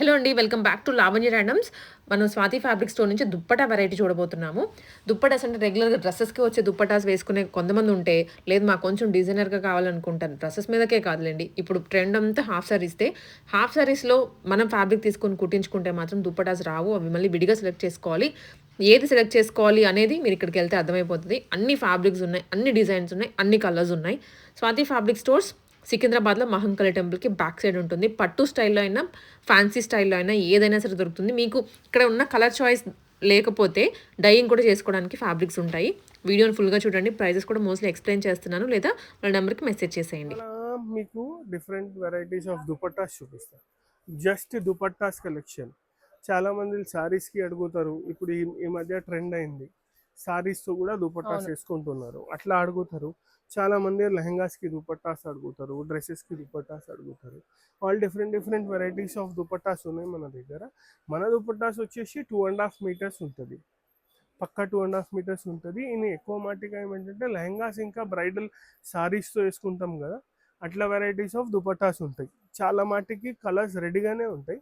Hello అండి. Welcome back to Lavanya randoms. మనం Swathi fabric store నుంచి దుప్పటా వెరైటీ చూడబోతున్నాము. దుప్పటాస్ అంటే రెగ్యులర్‌గా డ్రెసెస్‌కి వచ్చే దుప్పటాస్ వేసుకునే కొంతమంది ఉంటే, లేదు మాకు కొంచెం డిజైనర్‌గా కావాలనుకుంటాను. డ్రెసెస్ మీదకే కాదులెండి. ఇప్పుడు ట్రెండ్ అంతా హాఫ్ సారీస్‌దే. హాఫ్ సారీస్‌లో మనం ఫ్యాబ్రిక్ తీసుకొని కుట్టించుకుంటే మాత్రం దుప్పటాస్ రావు. అవి మళ్ళీ విడిగా సెలెక్ట్ చేసుకోవాలి. ఏది సెలెక్ట్ చేసుకోవాలి అనేది మీరు ఇక్కడికెళ్తే అర్థమైపోతది. అన్ని ఫ్యాబ్రిక్స్ ఉన్నాయి. అన్ని డిజైన్స్ ఉన్నాయి. అన్ని కలర్స్ ఉన్నాయి. స్వాతి ఫ్యాబ్రిక్ స్టోర్స్ సికింద్రాబాద్‌లో మహంకాళి టెంపుల్‌కి బ్యాక్ సైడ్ ఉంటుంది. పట్టు స్టైల్‌లో అయినా, ఫ్యాన్సీ స్టైల్‌లో అయినా ఏదైనా సరే దొరుకుతుంది. మీకు ఇక్కడ ఉన్న కలర్ చాయిస్ లేకపోతే డైయింగ్ కూడా చేసుకోవడానికి ఫ్యాబ్రిక్స్ ఉంటాయి. వీడియోని ఫుల్‌గా చూడండి. ప్రైజెస్ కూడా మోస్ట్‌లీ ఎక్స్‌ప్లెయిన్ చేస్తున్నాను. లేదా వాళ్ళ నంబర్‌కి మెసేజ్ చేసేయండి. మన మీకు డిఫరెంట్ వెరైటీస్ ఆఫ్ దుపట్టాస్ చూపిస్తా. Just dupattas collection. చాలా మంది సారీస్కి అడుగుతారు. ఇప్పుడు ఈ ఈ మధ్య ట్రెండ్ అయింది, సారీస్తో కూడా దుపట్టాస్ అవును. వేసుకుంటున్నారు. అట్లా అడుగుతారు. చాలా మంది లెహంగాస్కి దుపట్టాస్ అడుగుతారు, డ్రెస్సెస్కి దుపట్టాస్ అడుగుతారు. వాళ్ళు different different varieties of dupattas ఉన్నాయి మన దగ్గర. మన దుపట్టాస్ వచ్చేసి 2.5 మీటర్స్ ఉంటుంది, పక్కా 2.5 మీటర్స్ ఉంటుంది. ఇది ఎక్కువ మాటిగా ఏమంటే లెహంగాస్ ఇంకా బ్రైడల్ సారీస్తో వేసుకుంటాం కదా, అట్లా వెరైటీస్ ఆఫ్ దుపట్టాస్ ఉంటాయి. చాలా మాటికి కలర్స్ రెడీగానే ఉంటాయి.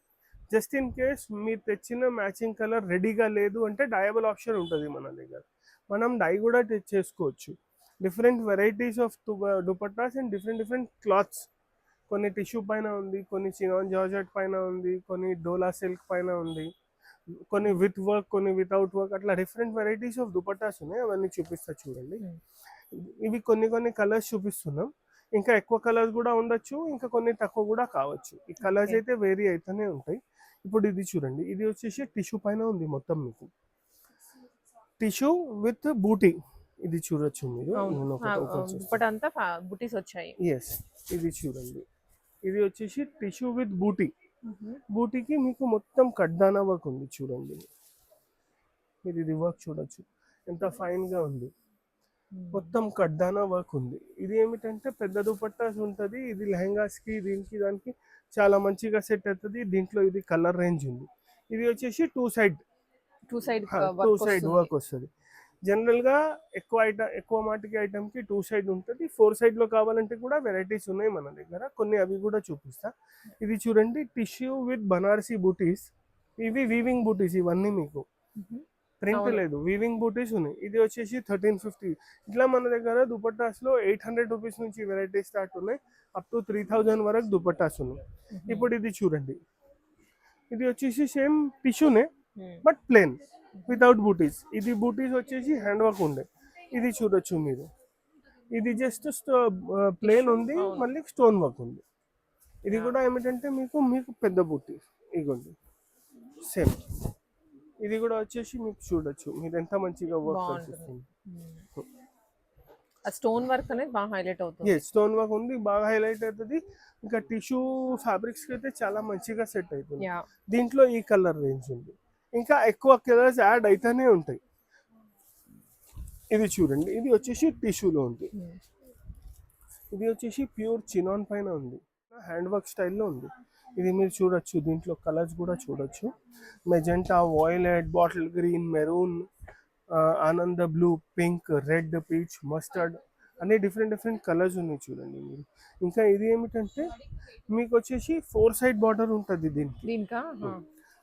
జస్ట్ ఇన్ కేస్ మీరు తెచ్చిన మ్యాచింగ్ కలర్ రెడీగా లేదు అంటే డయబుల్ ఆప్షన్ ఉంటుంది మన దగ్గర. మనం డై కూడా చేసుకోవచ్చు. Different varieties of dupattas and different different clothes. కొన్ని టిష్యూ పైన ఉంది, కొన్ని చినాన్ జార్జెట్ పైన ఉంది, కొన్ని డోలా సిల్క్ పైన ఉంది, కొన్ని హ్మ్. విత్ వర్క్, కొన్ని వితౌట్ వర్క్, అట్లా డిఫరెంట్ వెరైటీస్ ఆఫ్ దుపట్టాస్ ఉన్నాయి. అవన్నీ చూపిస్తా చూడండి. హ్మ్. ఇవి కొన్ని కొన్ని కలర్స్ చూపిస్తున్నాం. ఇంకా ఎక్కువ కలర్స్ కూడా ఉండొచ్చు, ఇంకా కొన్ని తక్కువ కూడా కావచ్చు. ఈ కలర్స్ ఓకే. అయితే వేరీ అయితేనే ఉంటాయి. ఇప్పుడు ఇది చూడండి, ఇది వచ్చేసి టిష్యూ పైన ఉంది మొత్తం. మీకు టిష్యూ విత్ బూటీ, ఇది చూడొచ్చు మీరు. అవును. నేను ఒకటి ఓపెన్ చేస్తాను. దుప్పటా అంతా బుటీస్ వచ్చాయి. ఎస్, ఇది చూడండి. ఇది వచ్చేసి టిష్యూ విత్ బూటీ. హుహు. బూటీకి మీకు మొత్తం కడ్దానా వర్క్ ఉంది చూడండి. మీరు ఇది వర్క్ చూడొచ్చు, ఎంత ఫైన్గా ఉంది. హ్మ్. మొత్తం కడ్దానా వర్క్ ఉంది. ఇది ఏమిటంటే పెద్ద దుపట్టాస్ ఉంటుంది. ఇది లెహంగాస్కి దీనికి దానికి చాలా మంచిగా సెట్ అవుతుంది. దీంట్లో ఇది కలర్ రేంజ్ ఉంది. ఇది వచ్చేసి two side two work side వస్తుంది. వర్క్ వస్తుంది. జనరల్గా ఎక్కువ మాటికి ఐటమ్కి టూ సైడ్ ఉంటుంది. ఫోర్ సైడ్లో కావాలంటే కూడా వెరైటీస్ ఉన్నాయి మన దగ్గర. కొన్ని అవి కూడా చూపిస్తా. ఇది చూడండి, టిష్యూ విత్ బనారసి బూటీస్. ఇవి వీవింగ్ బూటీస్ ఇవన్నీ మీకు. హుహు. ప్రింట్ అవును. లేదు, వీవింగ్ బూటీస్ ఉన్నాయి. ఇది వచ్చేసి 1350. ఇట్లా మన దగ్గర దుపట్టాస్లో 800 రూపీస్ నుంచి వెరైటీ స్టార్ట్ ఉన్నాయి, అప్ టు 3000 వరకు దుపట్టాస్ ఉన్నాయి. హుహు. ఇప్పుడు ఇది చూడండి, ఇది వచ్చేసి సేమ్ టిష్యూనే హ్మ్. బట్ ప్లేన్ వితౌట్ బూటీస్. ఇది బూటీస్ వచ్చేసి హ్యాండ్ వర్క్ ఉండే. ఇది చూడొచ్చు మీరు. ఇది జస్ట్ ప్లేన్ టిష్యూ ఉంది, అవును. మళ్ళీ స్టోన్ వర్క్ ఉంది. ఇది యాహ్! కూడా ఏమిటంటే మీకు మీకు పెద్ద బూటీస్ ఇగోండి, సేమ్. ఇది కూడా వచ్చేసి మీకు చూడొచ్చు, మీరు ఎంత మంచిగా వర్క్ బావుంటుంది. కనిపిస్తుంది. హ్మ్. ఆ స్టోన్ వర్క్ అనేది బాగా హైలైట్ ఏ అవుతుంది. స్టోన్ వర్క్ ఉంది, బాగా హైలైట్ అవుతుంది. ఇంకా టిష్యూ ఫ్యాబ్రిక్స్కి అయితే చాలా మంచిగా సెట్ అవుతుంది. యాహ్! దీంట్లో ఈ కలర్ రేంజ్ ఉంది, ఇంకా ఎక్కువ కలర్స్ యాడ్ అయితేనే ఉంటాయి. ఇది చూడండి, ఇది వచ్చేసి టిష్యూలో ఉంది. హ్మ్. ఇది వచ్చేసి ప్యూర్ చినాన్ పైన ఉంది, హ్యాండ్ వర్క్ స్టైల్లో ఉంది. ఇది మీరు చూడొచ్చు, దీంట్లో కలర్స్ కూడా చూడొచ్చు. Magenta, violet, bottle green, maroon, ఆనంద blue, pink, red, peach, mustard, అన్ని డిఫరెంట్ డిఫరెంట్ కలర్స్ ఉన్నాయి చూడండి మీరు. ఇంకా ఇది ఏమిటంటే మీకు వచ్చేసి ఫోర్ సైడ్ బార్డర్ ఉంటుంది దీనికి. దీనికా? ఆ!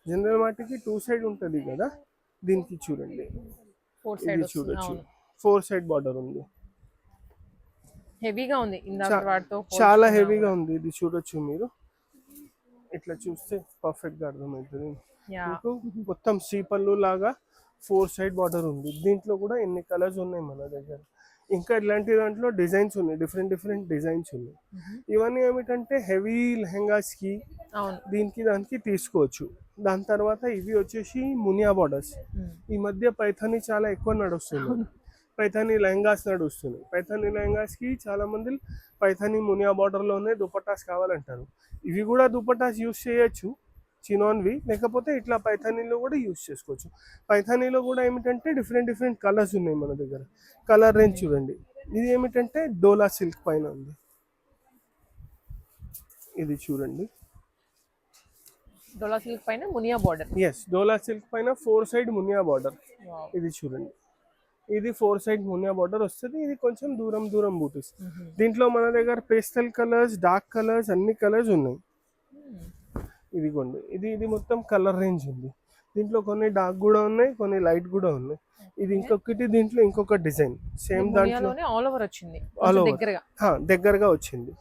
జనరల్ వాటికి టూ సైడ్ ఉంటుంది కదా, దీనికి చూడండి. 4 ఇది సైడ్ వస్తుంది. చూడొచ్చు, అవును. ఫోర్ సైడ్ బార్డర్ ఉంది. హెవీగా ఉంది. చా ఇందాకటి వాటితో చాలా పోల్చుకున్నా హెవీగా గూడా. ఉంది. ఇది చూడొచ్చు మీరు. ఇట్లా చూస్తే పర్ఫెక్ట్గా అర్థమవుతుంది యాహ్! మీకు. మొత్తం సీపల్లు లాగా ఫోర్ సైడ్ బార్డర్ ఉంది. దీంట్లో కూడా ఎన్ని కలర్స్ ఉన్నాయి మన దగ్గర. ఇంకా ఇలాంటి దాంట్లో డిజైన్స్ ఉన్నాయి, డిఫరెంట్ డిఫరెంట్ డిజైన్స్ ఉన్నాయి. హుహు. ఇవన్నీ ఏమిటంటే హెవీ లెహంగాస్కి అవును. దీనికి దానికి తీసుకోవచ్చు. దాని తర్వాత ఇవి వచ్చేసి మునియా బార్డర్స్. హ్మ్. ఈ మధ్య పైథానీ చాలా ఎక్కువ నడుస్తున్నాయి. అవును. పైథానీ లెహంగాస్ నడుస్తున్నాయి. పైథానీ లెహంగాస్కి చాలామంది పైథానీ మునియా బార్డర్లోనే దుపట్టాస్ కావాలంటారు. ఇవి కూడా దుపట్టాస్ యూస్ చేయొచ్చు, చినాన్వి, లేకపోతే ఇట్లా పైథానీలో కూడా యూస్ చేసుకోవచ్చు. పైథానీలో కూడా ఏమిటంటే డిఫరెంట్ డిఫరెంట్ కలర్స్ ఉన్నాయి మన దగ్గర. కలర్ రేంజ్ హ్మ్. చూడండి. ఇది ఏమిటంటే డోలా సిల్క్ పైన ఉంది. ఇది చూడండి. డోలా సిల్క్ పైన మునియా బోర్డర్. ఎస్, డోలా సిల్క్ పైన four side Muniya border. Wow! ఇది చూడండి, ఇది ఫోర్ సైడ్ మునియా బార్డర్ వస్తుంది. ఇది కొంచెం దూరం దూరం బూటీస్. హుహు. దీంట్లో మన దగ్గర పేస్టల్ కలర్స్, డార్క్ కలర్స్, అన్ని కలర్స్ ఉన్నాయి. హ్మ్. ఇదిగోండి, ఇది మొత్తం కలర్ రేంజ్ ఉంది. దీంట్లో కొన్ని డార్క్ కూడా ఉన్నాయి, కొన్ని లైట్ కూడా ఉన్నాయి. ఇది ఇంకొకటి, దీంట్లో ఇంకొక డిజైన్ సేమ్ దాంట్లో ఆల్ ఓవర్ వచ్చింది, ఆల్ ఓవర్ దగ్గరగా. దగ్గరగా వచ్చింది.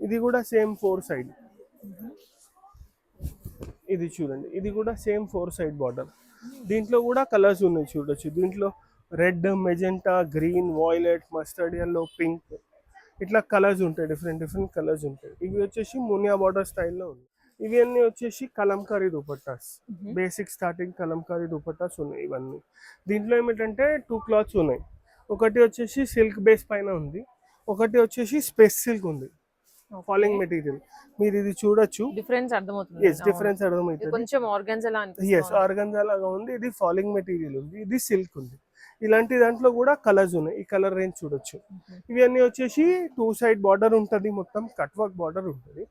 ఇది కూడా సేమ్ 4 సైడ్. ఇది చూడండి, ఇది కూడా సేమ్ 4 సైడ్ బార్డర్. దీంట్లో కూడా కలర్స్ ఉన్నాయి చూడొచ్చు. దీంట్లో red, magenta, green, violet, mustard yellow, pink, ఇట్లా కలర్స్ ఉంటాయి, డిఫరెంట్ డిఫరెంట్ కలర్స్ ఉంటాయి. ఇవి వచ్చేసి మునియా బార్డర్ స్టైల్లో ఉంది. ఇవి అన్నీ వచ్చేసి కలంకారీ దుపట్టాస్, బేసిక్ స్టార్టింగ్ కలంకారీ దుపట్టాస్ ఉన్నాయి ఇవన్నీ. దీంట్లో ఏమిటంటే 2 క్లాత్స్ ఉన్నాయి. ఒకటి వచ్చేసి సిల్క్ బేస్ పైన ఉంది, ఒకటి వచ్చేసి స్పేస్ సిల్క్ ఉంది, ఫాలింగ్ మెటీరియల్. మీరు ఇది చూడొచ్చు, డిఫరెన్స్ అర్థమవుతుంది. ఎస్ డిఫరెన్స్ అర్థమవుతుంది. కొంచెం ఆర్గాన్జా ఎస్ ఆర్గంజా లాగా ఉంది, ఇది ఫాలింగ్ మెటీరియల్ ఉంది, ఇది సిల్క్ ఉంది. ఇలాంటి దాంట్లో కూడా కలర్స్ ఉన్నాయి. ఈ కలర్ రేంజ్ చూడొచ్చు. ఇవన్నీ వచ్చేసి 2 సైడ్ బార్డర్ ఉంటుంది, మొత్తం కట్ వర్క్ బార్డర్ ఉంటుంది.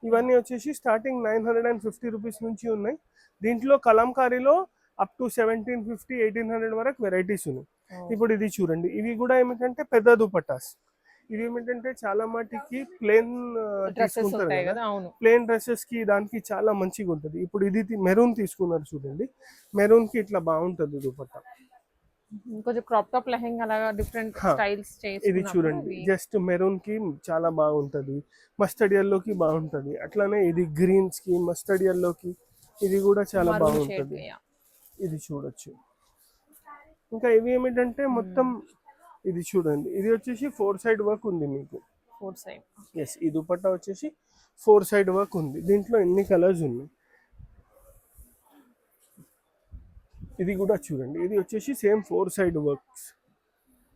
ఇవన్నీ వచ్చేసి స్టార్టింగ్ 950 రూపీస్ నుంచి ఉన్నాయి. దీంట్లో కలంకారీలో అప్ టు 1750, 1800 వరకు వెరైటీస్ ఉన్నాయి. ఇప్పుడు ఇది చూడండి, ఇవి కూడా ఏమిటంటే పెద్ద దుపట్టాస్. ఇవి ఏమిటంటే చాలా మటుకి ప్లేన్ తీసుకుంటారు కదా, ప్లేన్ డ్రెస్సెస్ కి దానికి చాలా మంచిగా ఉంటుంది. ఇప్పుడు ఇది మెరూన్ తీసుకున్నారు చూడండి, మెరూన్ కి ఇట్లా బాగుంటుంది దుపట్టా. కొంచెం క్రాప్ టాప్ లెహంగా లాగా డిఫరెంట్ స్టైల్స్ చేసి. ఇది చూడండి, జస్ట్ మెరూన్ కి చాలా బాగుంటది, మస్టర్డ్ ఎల్లో కి బాగుంటది. అట్లానే ఇది గ్రీన్స్ కి, మస్టర్డ్ ఎల్లో కి ఇది కూడా చాలా బాగుంటది. ఇది చూడొచ్చు. ఇంకా ఇవి ఏమిటంటే మొత్తం ఇది చూడండి, ఇది వచ్చేసి 4 సైడ్ వర్క్ ఉంది మీకు. 4 సైడ్, ఎస్ ఈ దుపట్టా వచ్చేసి 4 సైడ్ వర్క్ ఉంది. దీంట్లో ఎన్ని కలర్స్ ఉన్నాయి. ఇది కూడా చూడండి, ఇది వచ్చేసి సేమ్ 4 సైడ్ వర్క్స్.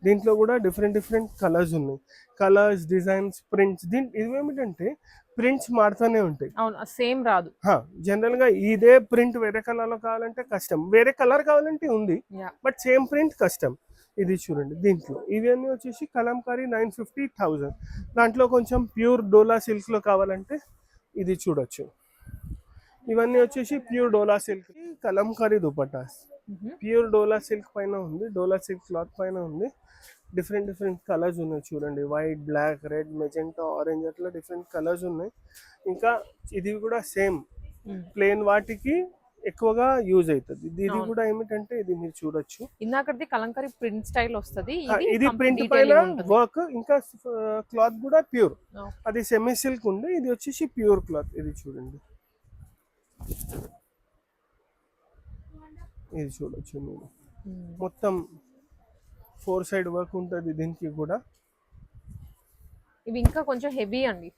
దీంట్లో కూడా డిఫరెంట్ డిఫరెంట్ కలర్స్ ఉన్నాయి. Colours, designs, prints. ఇది ఏమిటంటే ప్రింట్స్ మారుతూనే ఉంటాయి, సేమ్ రాదు. జనరల్ గా ఇదే ప్రింట్ వేరే కలర్ లో కావాలంటే కష్టం, వేరే కలర్ కావాలంటే ఉంది, బట్ సేమ్ ప్రింట్ కష్టం. ఇది చూడండి, దీంట్లో ఇవన్నీ వచ్చేసి కలంకారీ 950, 1000. దాంట్లో కొంచెం ప్యూర్ డోలా సిల్క్ లో కావాలంటే ఇది చూడొచ్చు. ఇవన్నీ వచ్చేసి ప్యూర్ డోలా సిల్క్ కలంకారీ దుపట్టాస్. ప్యూర్ డోలా సిల్క్ పైన ఉంది, డోలా సిల్క్ క్లాత్ పైన ఉంది. డిఫరెంట్ డిఫరెంట్ కలర్స్ ఉన్నాయి చూడండి, white, black, red, magenta, orange, అట్లా డిఫరెంట్ కలర్స్ ఉన్నాయి. ఇంకా ఇది కూడా సేమ్ ప్లేన్ వాటికి ఎక్కువగా యూజ్ అవుతుంది. ఇది కూడా ఏమిటంటే ఇది మీరు చూడొచ్చు, ఇందాకది కలంకారీ ప్రింట్ స్టైల్ వస్తుంది. ఇది ప్రింట్ పైన వర్క్, ఇంకా క్లాత్ కూడా ప్యూర్. అది సెమీ సిల్క్ ఉంది, ఇది వచ్చేసి ప్యూర్ క్లాత్. ఇది చూడండి, ఇది చూడొచ్చు మీరు, మొత్తం 4 సైడ్ వర్క్ ఉంటుంది దీనికి కూడా. ఇవి ఇంకా కొంచెం హెవీ అండి,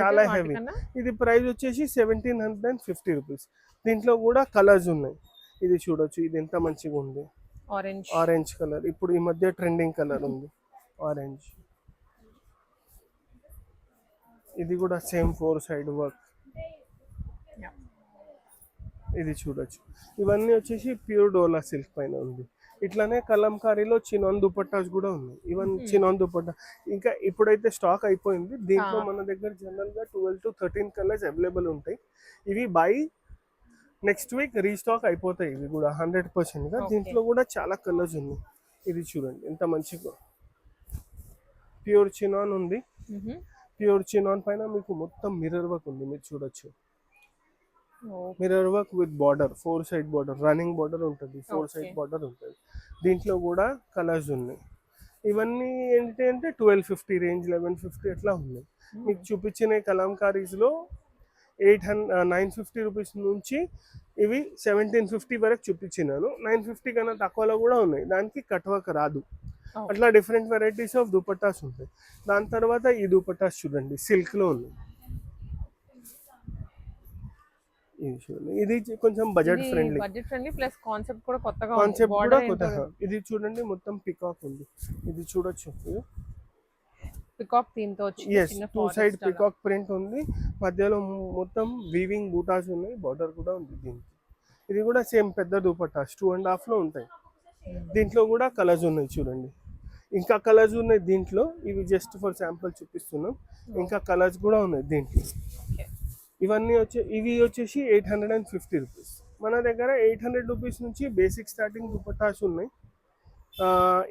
చాలా హెవీ. ఇది ప్రైస్ వచ్చేసి 1750 రూపీస్. దీంట్లో కూడా కలర్స్ ఉన్నాయి, ఇది చూడొచ్చు. ఇది ఎంత మంచిగా ఉంది, ఆరెంజ్ కలర్. ఇప్పుడు ఈ మధ్య ట్రెండింగ్ కలర్ ఉంది ఆరెంజ్. ఇది కూడా సేమ్ 4 సైడ్ వర్క్. ఇది చూడొచ్చు. ఇవన్నీ వచ్చేసి ప్యూర్ డోలా సిల్క్ పైన ఉంది. ఇట్లానే కలంకారీలో చినాన్ దుపట్టాస్ కూడా ఉన్నాయి. ఈవెన్ చినాన్ దుపట్టా ఇంకా ఇప్పుడైతే స్టాక్ అయిపోయింది. దీంట్లో మన దగ్గర జనరల్ గా 12 to 13 కలర్స్ అవైలబుల్ ఉంటాయి. ఇవి బై నెక్స్ట్ వీక్ రీస్టాక్ అయిపోతాయి. ఇవి కూడా 100% గా. దీంట్లో కూడా చాలా కలర్స్ ఉన్నాయి. ఇది చూడండి ఎంత మంచిగా ప్యూర్ చినాన్ ఉంది. ప్యూర్ చినాన్ పైన మీకు మొత్తం మిర్రర్ వర్క్ ఉంది, మీరు చూడొచ్చు. Mirror work with border, 4 side border, running border ఉంటుంది, 4 సైడ్ బార్డర్ ఉంటుంది. దీంట్లో కూడా కలర్స్ ఉన్నాయి. ఇవన్నీ ఏంటి అంటే 1250 రేంజ్, 1150 అట్లా ఉన్నాయి. మీకు చూపించిన కలంకారీస్లో 950 రూపీస్ నుంచి ఇవి 1750 వరకు చూపించినాను. 950 కన్నా తక్కువలో కూడా ఉన్నాయి, దానికి కట్ వర్క్ రాదు. అట్లా డిఫరెంట్ వెరైటీస్ ఆఫ్ దుపట్టాస్ ఉంటాయి. దాని తర్వాత ఈ దుపట్టాస్ చూడండి, సిల్క్లో ఉన్నాయి. ఇది చూడండి, ఇది కొంచెం బడ్జెట్ ఫ్రెండ్లీ ప్లస్ కాన్సెప్ట్ కూడా కొత్తగా ఇది చూడండి, మొత్తం పికాక్ ఉంది. ఇది చూడొచ్చు, పికాక్ థీమ్ తో వచ్చి 2 సైడ్ పికాక్ ప్రింట్ ఉంది. మధ్యలో మొత్తం వీవింగ్ బూటాస్ ఉన్నాయి, బార్డర్ కూడా ఉంది దీనికి. ఇది కూడా సేమ్ పెద్ద దుపట్టాస్ 2.5 లో ఉంటాయి. దీంట్లో కూడా కలర్స్ ఉన్నాయి చూడండి, ఇంకా కలర్స్ ఉన్నాయి దీంట్లో. ఇవి జస్ట్ ఫర్ శాంపుల్ చూపిస్తున్నాం, ఇంకా కలర్స్ కూడా ఉన్నాయి దీంట్లో. ఇవి వచ్చేసి 850 రూపీస్. మన దగ్గర 800 రూపీస్ నుంచి బేసిక్ స్టార్టింగ్ దుపట్టాస్ ఉన్నాయి.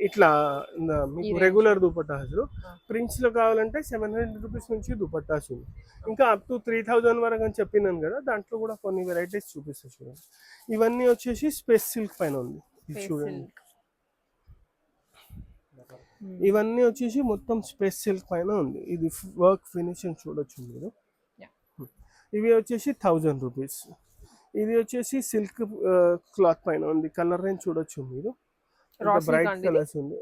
ఇట్లా ఈ మీకు రేంజ్ రెగ్యులర్ దుపట్టాసు. ఆ! ప్రింట్స్‌లో కావాలంటే 700 రూపీస్ నుంచి దుపట్టాస్ ఉన్నాయి. ఇంకా అప్ టు 3000 వరకు అని చెప్పినాను కదా! దాంట్లో కూడా కొన్ని వెరైటీస్ చూపిస్తా చూడండి. ఇవన్నీ వచ్చేసి స్పేస్ సిల్క్ పైన ఉంది. ఇది స్పేస్ చూడండి. సిల్క్. హ్మ్. ఇవన్నీ వచ్చేసి మొత్తం స్పేస్ సిల్క్ పైన ఉంది. ఇది వర్క్ ఫినిషింగ్ చూడొచ్చు మీరు. యాహ్! ఇవి వచ్చేసి 1000 రూపీస్. ఇది వచ్చేసి సిల్క్ క్లాత్ పైన ఉంది. కలర్ రేంజ్ చూడొచ్చు మీరు. రా ఇంత సిల్కా బ్రైట్ అండి ఇది? కలర్స్ ఉంది.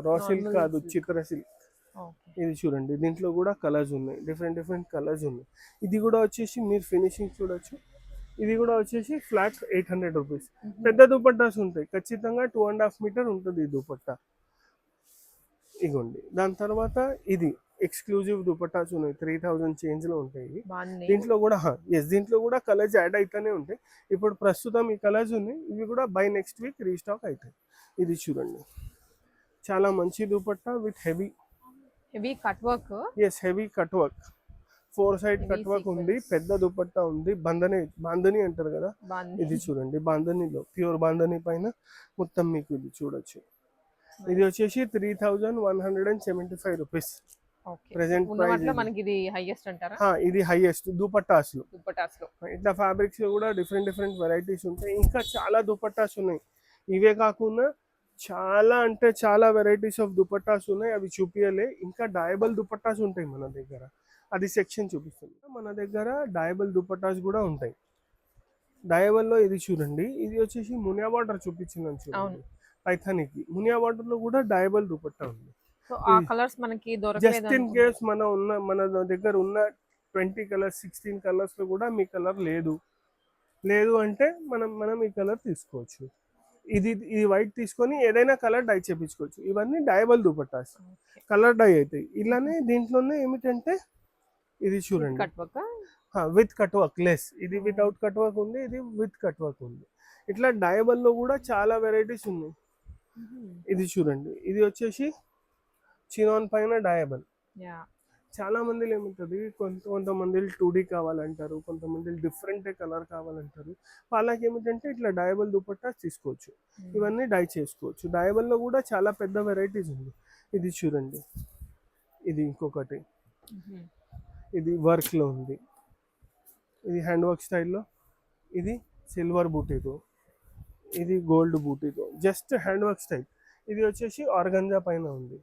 రా సిల్క్ నార్మల్ కాదు, సిల్క్. చిత్ర సిల్క్. ఓకే. ఇది చూడండి, దీంట్లో కూడా కలర్స్ ఉన్నాయి, డిఫరెంట్ కలర్స్ ఉన్నాయి. ఇది కూడా వచ్చేసి మీరు ఫినిషింగ్ చూడొచ్చు. ఇది కూడా వచ్చేసి ఫ్లాట్ 800 రూపీస్. పెద్ద దుపట్టాస్ ఉంటాయి, ఖచ్చితంగా 2.5 మీటర్ ఉంటుంది ఈ దుపట్టా. ఇగోండి. దాని తర్వాత ఇది ఎక్స్క్లూజివ్ దుపట్టాస్ ఉన్నాయి, 3000 చేంజ్లో ఉంటాయి. బాగున్నాయి. దీంట్లో కూడా దీంట్లో కూడా కలర్స్ యాడ్ అవుతూనే ఉంటాయి. ఇప్పుడు ప్రస్తుతం ఈ కలర్స్ ఉన్నాయి, ఇవి కూడా బై నెక్స్ట్ వీక్ రీస్టాక్ అవుతాయి. ఇది చూడండి, చాలా మంచి dupatta with heavy cut work. Heavy cut work, 4 side heavy cut work ఉంది, సీక్వెన్స్. పెద్ద దుపట్టా ఉంది. బాందని అంటారు కదా, బాగుంది. ఇది చూడండి. బాందనీలో ప్యూర్ బాందని పైన మొత్తం మీకు ఇది చూడొచ్చు. ఇది వచ్చేసి 3175 రూపీస్ ఓకే. ప్రెసెంట్ ఉన్న ప్రైస్. వాటిలో మనకి ఇది హైయెస్ట్ అంటారా? ఇది హైయెస్ట్ దుపట్టాస్లో. దుపట్టాస్‌లో. ఇట్లా ఫ్యాబ్రిక్స్ లో కూడా డిఫరెంట్ వెరైటీస్ ఉంటాయి. ఇంకా చాలా దుపట్టాస్ ఉన్నాయి. ఇవే కాకుండా చాలా అంటే చాలా వెరైటీస్ ఆఫ్ దుపట్టాస్ ఉన్నాయి, అవి చూపియలే. ఇంకా డయబుల్ దుపట్టాస్ ఉంటాయి మన దగ్గర, అది సెక్షన్ చూపిస్తుంది. మన దగ్గర డయబుల్ దుపట్టాస్ కూడా ఉంటాయి. డయబుల్లో ఇది చూడండి, ఇది వచ్చేసి మునియా బార్డర్ చూపించిందని చూడండి. అవును. పైథానికి మునియా బార్డర్ లో కూడా డయబుల్ దుపట్టా ఉంది. సో ఆ కలర్స్ మనకి దొరకలేదు జస్ట్ ఇన్ అనుకుంటా. కేస్ మన దగ్గర ఉన్న 20 కలర్స్ 16 కలర్స్ లో కూడా మీ కలర్ లేదు అంటే మనం ఈ కలర్ తీసుకోవచ్చు. ఇది వైట్ తీసుకొని ఏదైనా కలర్ డై చేపించుకోవచ్చు. ఇవన్నీ dyeable dupattas, okay. Colour dye అవుతాయి. ఇలానే దీంట్లోనే ఏమిటంటే ఇది చూడండి, cut work. With cut work less, ఇది వితౌట్ కట్ వర్క్ ఉంది, ఇది విత్ కట్ వర్క్ ఉంది. ఇట్లా డయబుల్ లో కూడా చాలా వెరైటీస్ ఉన్నాయి. ఇది చూడండి, ఇది వచ్చేసి చినాన్ పైన డయబుల్. యా. చాలా మందిలో ఏముంటుంది, కొంతమంది 2D కావాలంటారు, కొంతమంది డిఫరెంట్ కలర్ కావాలంటారు. వాళ్ళకి ఏమిటంటే ఇట్లా డయబుల్ దుపట్టాస్ తీసుకోవచ్చు, ఇవన్నీ డై చేసుకోవచ్చు. డయబుల్లో కూడా చాలా పెద్ద వెరైటీస్ ఉంది. ఇది చూడండి, ఇది ఇంకొకటి, ఇది వర్క్లో ఉంది, ఇది హ్యాండ్ వర్క్ స్టైల్లో, ఇది సిల్వర్ బూటీతో, ఇది గోల్డ్ బూటీతో, జస్ట్ హ్యాండ్ వర్క్ స్టైల్. ఇది వచ్చేసి ఆర్గంజా పైన ఉంది.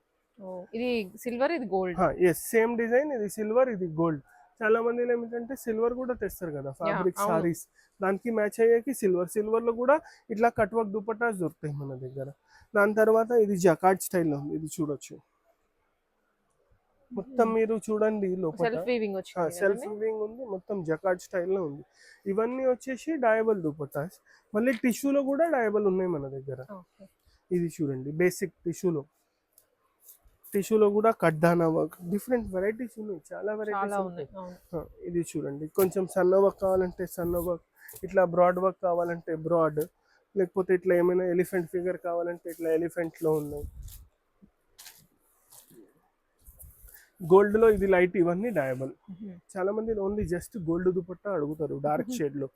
ఇది సిల్వర్, ఇది గోల్డ్. సేమ్ డిజైన్, ఇది సిల్వర్, ఇది గోల్డ్. చాలా మంది ఏమిటంటే సిల్వర్ కూడా తెస్తారు కదా ఫ్యాబ్రిక్ అవును. సారీస్, దానికి మ్యాచ్ అయ్యేకి సిల్వర్ లో కూడా ఇట్లా కట్ వర్క్ దుపట్టాస్ దొరుకుతాయి మన దగ్గర. దాని తర్వాత ఇది జకార్డ్ స్టైల్లో ఉంది, ఇది చూడొచ్చు. మొత్తం మీరు చూడండి లోపల సెల్ఫ్ వీవింగ్ వచ్చింది సెల్ఫ్ కదండి? వీవింగ్ ఉంది, మొత్తం జకార్డ్ స్టైల్లో ఉంది. ఇవన్నీ వచ్చేసి డయబుల్ దుపట్టాస్. మళ్ళీ టిష్యూలో కూడా డయబుల్ ఉన్నాయి మన దగ్గర. ఓకే. ఇది చూడండి, బేసిక్ టిష్యూలో కూడా కడ్దానా వర్క్, డిఫరెంట్ వెరైటీస్ ఉన్నాయి, చాలా చాలా వెరైటీస్ ఉన్నాయి. ఉంటాయి. అవును. ఇది చూడండి, కొంచెం సన్న వర్క్ కావాలంటే సన్న వర్క్, ఇట్లా బ్రాడ్ వర్క్ కావాలంటే బ్రాడ్, లేకపోతే ఇట్లా ఏమైనా ఎలిఫెంట్ ఫిగర్ కావాలంటే ఇట్లా ఎలిఫెంట్లో ఉన్నాయి. గోల్డ్లో ఇది లైట్, ఇవన్నీ డయబుల్. చాలా మంది ఓన్లీ జస్ట్ గోల్డ్ దుపట్టా అడుగుతారు డార్క్ షేడ్లో,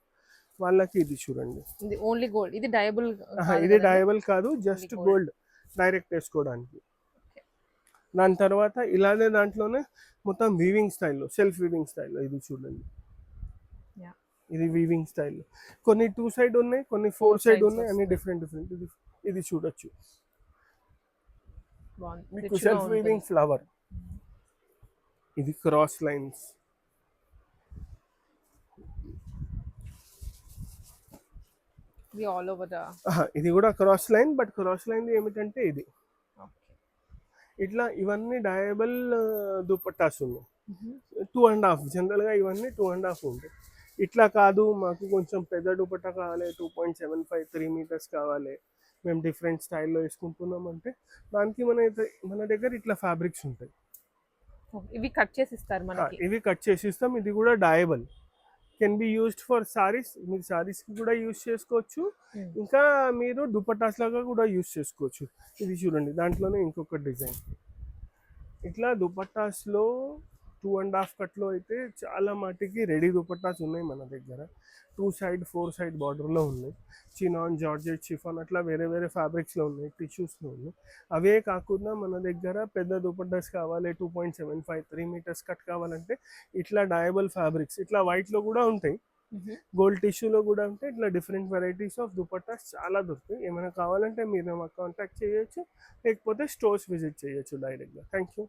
వాళ్ళకి ఇది చూడండి. ఇది ఓన్లీ గోల్డ్, ఇది డయబుల్. ఇది డయబుల్ కాదు, జస్ట్ గోల్డ్ డైరెక్ట్ వేసుకోవడానికి. దాని తర్వాత ఇలానే దాంట్లోనే మొత్తం వీవింగ్ స్టైల్లో, సెల్ఫ్ వీవింగ్ స్టైల్లో, ఇది చూడండి. ఇది వీవింగ్ స్టైల్లో కొన్ని 2 సైడ్ ఉన్నాయి, కొన్ని 4 సైడ్ ఉన్నాయి, అన్ని డిఫరెంట్. ఇది చూడొచ్చు, మీకు సెల్ఫ్ వీవింగ్ ఫ్లవర్, ఇది క్రాస్ లైన్స్. All over. ఇది కూడా cross line, but cross line ఏమిటంటే ఇది ఇట్లా. ఇవన్నీ డయబుల్ దుపట్టాస్ ఉన్నాయి, 2.5. జనరల్గా ఇవన్నీ 2.5 ఉంటాయి. ఇట్లా కాదు, మాకు కొంచెం పెద్ద దుపట్టా కావాలి, 2.75 3 మీటర్స్ కావాలి, మేము డిఫరెంట్ స్టైల్లో వేసుకుంటున్నాం అంటే దానికి మన దగ్గర ఇట్లా ఫ్యాబ్రిక్స్ ఉంటాయి. ఇవి కట్ చేసి ఇస్తారు మనకి. ఇవి కట్ చేసి ఇస్తాం. ఇది కూడా డయబుల్, can be used for saris. మీరు సారీస్కి కూడా యూస్ చేసుకోవచ్చు, ఇంకా మీరు దుపట్టాస్ లాగా కూడా యూస్ చేసుకోవచ్చు. ఇది చూడండి, దాంట్లోనే ఇంకొక డిజైన్. ఇట్లా దుపట్టాస్లో 2.5 కట్లో అయితే చాలా మటుకి రెడీ దుపట్టాస్ ఉన్నాయి మన దగ్గర. 2 సైడ్ 4 సైడ్ బార్డర్లో ఉన్నాయి. చినాన్, జార్జెట్, షిఫాన్ అట్లా వేరే వేరే ఫ్యాబ్రిక్స్లో ఉన్నాయి, టిష్యూస్లో ఉన్నాయి. అవే కాకుండా మన దగ్గర పెద్ద దుపట్టాస్ కావాలి, 2.75 3 మీటర్స్ కట్ కావాలంటే ఇట్లా డయబుల్ ఫ్యాబ్రిక్స్ ఇట్లా వైట్లో కూడా ఉంటాయి, గోల్డ్ టిష్యూలో కూడా ఉంటాయి. ఇట్లా డిఫరెంట్ వెరైటీస్ ఆఫ్ దుపట్టాస్ చాలా దొరుకుతాయి. ఏమైనా కావాలంటే మీరు మాకు కాంటాక్ట్ చేయొచ్చు, లేకపోతే స్టోర్స్ విజిట్ చేయొచ్చు డైరెక్ట్గా. Thank you.